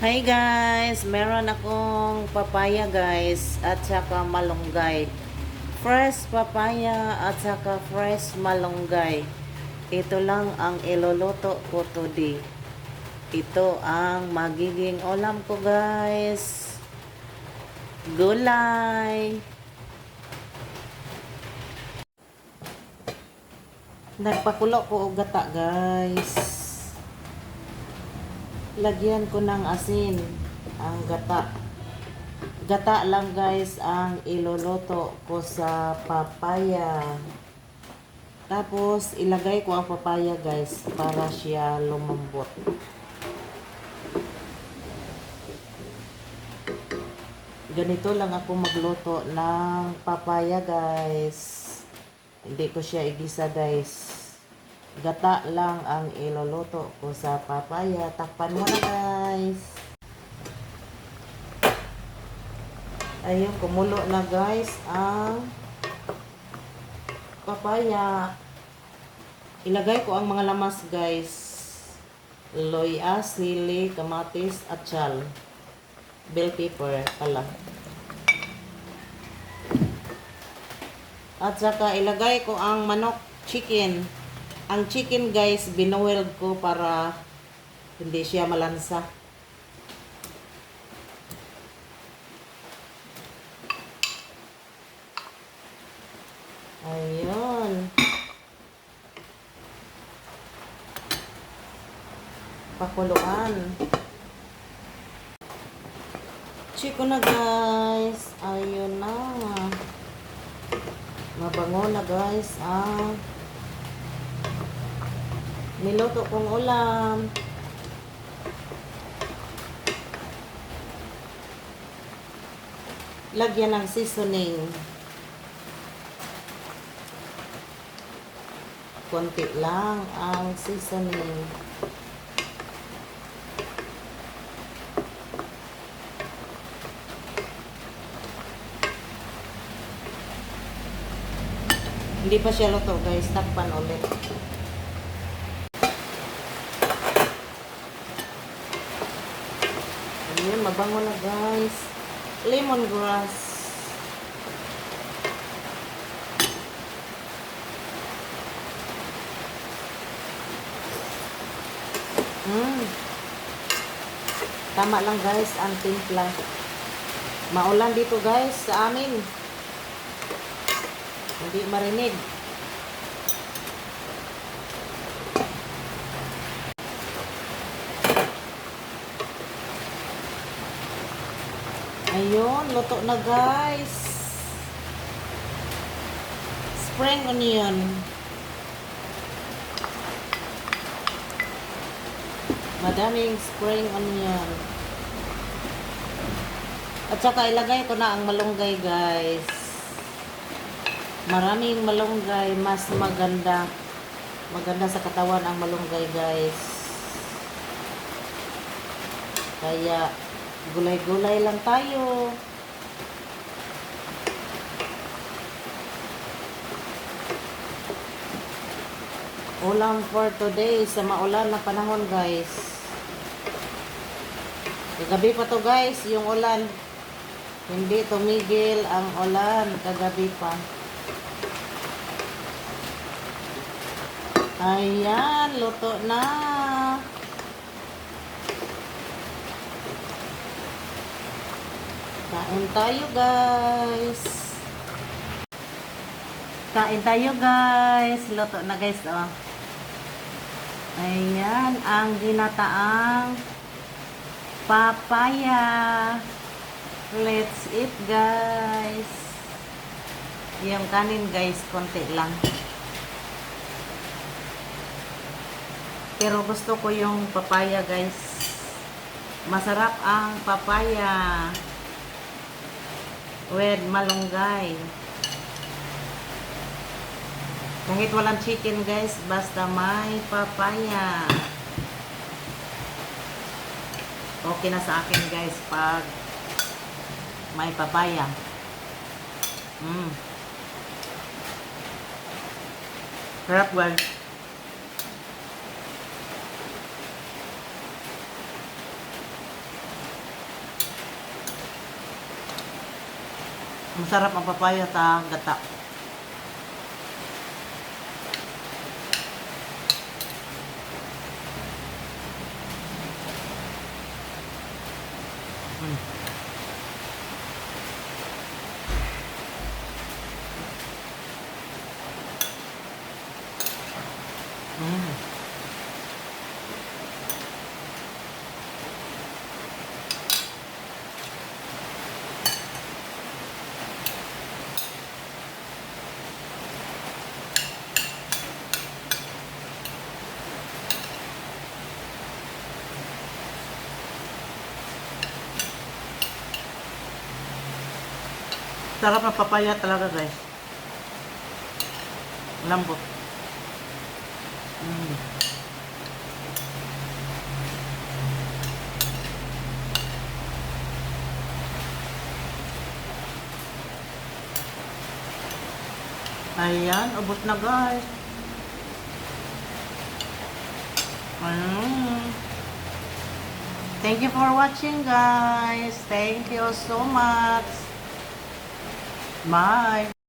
Hi guys, meron akong papaya guys at saka malunggay. Fresh papaya at saka fresh malunggay. Ito lang ang iluluto ko today. Ito ang magiging ulam ko guys. Gulay. Nagpakulo ko og gata guys. Lagyan ko ng asin ang gata. Gata lang guys ang iluluto ko sa papaya. Tapos ilagay ko ang papaya guys para siya lumambot. Ganito lang ako magluto ng papaya guys. Hindi ko siya igisa guys. Gata lang ang iluluto ko sa papaya. Takpan mo na guys. Ayun, kumulo na guys ang papaya. Ilagay ko ang mga lamas guys. Loya, sili, kamatis, at sal. Bell pepper pala. At saka ilagay ko ang manok, chicken. Ang chicken guys, binuweld ko para hindi siya malansa. Ayun. Pakuluan. Chico na guys. Ayun na. Mabango na guys. Niluto kong ulam. Lagyan ng seasoning. Konti lang ang seasoning. Hindi pa siya luto guys. Takpan ulit. Ayun, mabango na guys. Lemongrass. Tama lang guys ang timpla. Maulan dito guys sa amin. Hindi marinig. Ayun, luto na guys. Spring onion. Madaming spring onion. At saka ilagay ko na ang malunggay guys. Maraming malunggay, mas maganda. Maganda sa katawan ang malunggay guys. Kaya gulay-gulay lang tayo. Ulam for today sa maulan na panahon guys. Kagabi pa to guys yung ulan. Hindi tumigil ang ulan kagabi pa. Ayan, luto na. Kain tayo guys. Kain tayo guys. Luto na guys oh. Ayan, ang ginataang papaya. Let's eat guys. Yung kanin guys, konti lang. Pero gusto ko yung papaya guys. Masarap ang papaya with malunggay. Kahit walang chicken guys, basta may papaya. Okay na sa akin guys pag may papaya. Sarap guys. Masarap ang papaya sa gata. Mm. Mm. Sarap ng papaya talaga, guys. Lambot. Mm. Ayan, ubos na, guys. Mm. Thank you for watching, guys. Thank you so much. Bye.